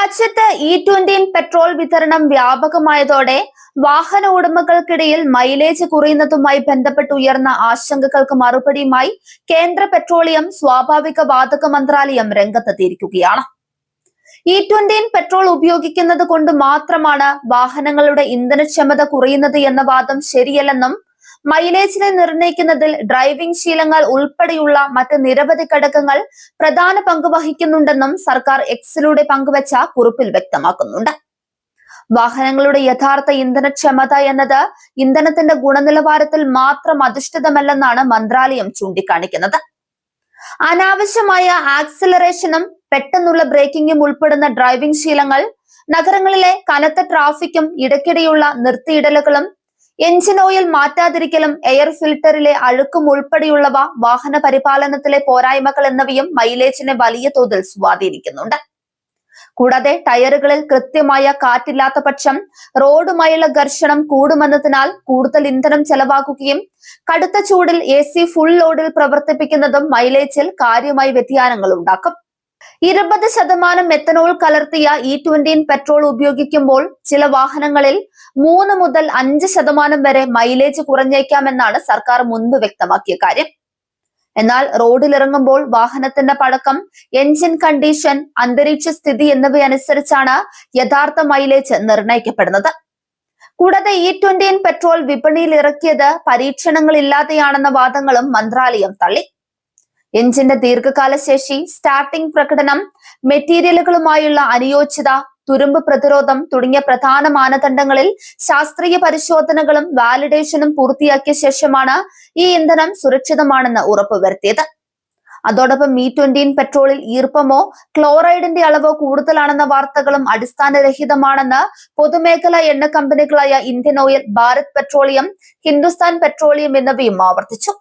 രാജ്യത്ത് E20 petrol വിതരണം വ്യാപകമായതോടെ വാഹന ഉടമകൾക്കിടയിൽ മൈലേജ് കുറയുന്നതുമായി ബന്ധപ്പെട്ട് ഉയർന്ന ആശങ്കകൾക്ക് മറുപടിയുമായി കേന്ദ്ര പെട്രോളിയം സ്വാഭാവിക വാതക മന്ത്രാലയം രംഗത്തെത്തിയിരിക്കുകയാണ്. E20 പെട്രോൾ ഉപയോഗിക്കുന്നത് കൊണ്ട് മാത്രമാണ് വാഹനങ്ങളുടെ ഇന്ധനക്ഷമത കുറയുന്നത് എന്ന വാദം ശരിയല്ലെന്നും മൈലേജിനെ നിർണ്ണയിക്കുന്നതിൽ ഡ്രൈവിംഗ് ശീലങ്ങൾ ഉൾപ്പെടെയുള്ള മറ്റ് നിരവധി ഘടകങ്ങൾ പ്രധാന പങ്ക് വഹിക്കുന്നുണ്ടെന്നും സർക്കാർ എക്സിലൂടെ പങ്കുവച്ച കുറിപ്പിൽ വ്യക്തമാക്കുന്നുണ്ട്. വാഹനങ്ങളുടെ യഥാർത്ഥ ഇന്ധനക്ഷമത എന്നത് ഇന്ധനത്തിന്റെ ഗുണനിലവാരത്തിൽ മാത്രം അധിഷ്ഠിതമല്ലെന്നാണ് മന്ത്രാലയം ചൂണ്ടിക്കാണിക്കുന്നത്. അനാവശ്യമായ ആക്സിലറേഷനും പെട്ടെന്നുള്ള ബ്രേക്കിംഗും ഉൾപ്പെടുന്ന ഡ്രൈവിംഗ് ശീലങ്ങൾ, നഗരങ്ങളിലെ കനത്ത ട്രാഫിക്കും ഇടയ്ക്കിടെയുള്ള നിർത്തിയിടലുകളും, എഞ്ചിൻ ഓയിൽ മാറ്റാതിരിക്കലും, എയർ ഫിൽട്ടറിലെ അഴുക്കും ഉൾപ്പെടെയുള്ളവ വാഹന പരിപാലനത്തിലെ പോരായ്മകൾ എന്നിവയും മൈലേജിനെ വലിയ തോതിൽ സ്വാധീനിക്കുന്നുണ്ട്. കൂടാതെ ടയറുകളിൽ കൃത്യമായ കാറ്റില്ലാത്ത പക്ഷം റോഡുമായുള്ള ഘർഷണം കൂടുമെന്നതിനാൽ കൂടുതൽ ഇന്ധനം ചെലവാക്കുകയും കടുത്ത ചൂടിൽ AC ഫുൾ ലോഡിൽ പ്രവർത്തിപ്പിക്കുന്നതും മൈലേജിൽ കാര്യമായ വ്യതിയാനങ്ങൾ ഉണ്ടാക്കും. 20% മെത്തനോൾ കലർത്തിയ E20 പെട്രോൾ ഉപയോഗിക്കുമ്പോൾ ചില വാഹനങ്ങളിൽ 3 മുതൽ 5% വരെ മൈലേജ് കുറഞ്ഞേക്കാമെന്നാണ് സർക്കാർ മുൻപ് വ്യക്തമാക്കിയ കാര്യം. എന്നാൽ റോഡിലിറങ്ങുമ്പോൾ വാഹനത്തിന്റെ പഴക്കം, എഞ്ചിൻ കണ്ടീഷൻ, അന്തരീക്ഷ സ്ഥിതി എന്നിവയനുസരിച്ചാണ് യഥാർത്ഥ മൈലേജ് നിർണ്ണയിക്കപ്പെടുന്നത്. കൂടാതെ E20 പെട്രോൾ വിപണിയിൽ ഇറക്കിയത് പരീക്ഷണങ്ങളില്ലാതെയാണെന്ന വാദങ്ങളും മന്ത്രാലയം തള്ളി. എഞ്ചിന്റെ ദീർഘകാല ശേഷി, സ്റ്റാർട്ടിംഗ് പ്രകടനം, മെറ്റീരിയലുകളുമായുള്ള അനുയോജ്യത, തുരുമ്പ് പ്രതിരോധം തുടങ്ങിയ പ്രധാന മാനദണ്ഡങ്ങളിൽ ശാസ്ത്രീയ പരിശോധനകളും വാലിഡേഷനും പൂർത്തിയാക്കിയ ശേഷമാണ് ഈ ഇന്ധനം സുരക്ഷിതമാണെന്ന് ഉറപ്പുവരുത്തിയത്. അതോടൊപ്പം E20 പെട്രോളിൽ ഈർപ്പമോ ക്ലോറൈഡിന്റെ അളവോ കൂടുതലാണെന്ന വാർത്തകളും അടിസ്ഥാനരഹിതമാണെന്ന് പൊതുമേഖലാ എണ്ണ കമ്പനികളായ ഇന്ത്യൻ ഓയിൽ, ഭാരത് പെട്രോളിയം, ഹിന്ദുസ്ഥാൻ പെട്രോളിയം എന്നിവയും ആവർത്തിച്ചു.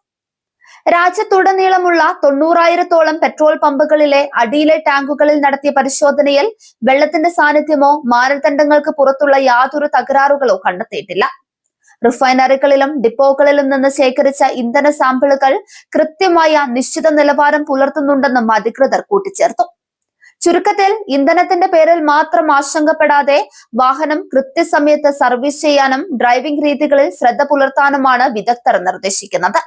രാജ്യത്തുടനീളമുള്ള 90,000-ഓളം പെട്രോൾ പമ്പുകളിലെ അടിയിലെ ടാങ്കുകളിൽ നടത്തിയ പരിശോധനയിൽ വെള്ളത്തിന്റെ സാന്നിധ്യമോ മാനദണ്ഡങ്ങൾക്ക് പുറത്തുള്ള യാതൊരു തകരാറുകളോ കണ്ടെത്തിയിട്ടില്ല. റിഫൈനറികളിലും ഡിപ്പോകളിലും നിന്ന് ശേഖരിച്ച ഇന്ധന സാമ്പിളുകൾ കൃത്യമായ നിശ്ചിത നിലവാരം പുലർത്തുന്നുണ്ടെന്നും അധികൃതർ കൂട്ടിച്ചേർത്തു. ചുരുക്കത്തിൽ, ഇന്ധനത്തിന്റെ പേരിൽ മാത്രം ആശങ്കപ്പെടാതെ വാഹനം കൃത്യസമയത്ത് സർവീസ് ചെയ്യാനും ഡ്രൈവിംഗ് രീതികളിൽ ശ്രദ്ധ പുലർത്താനുമാണ് വിദഗ്ധർ നിർദ്ദേശിക്കുന്നത്.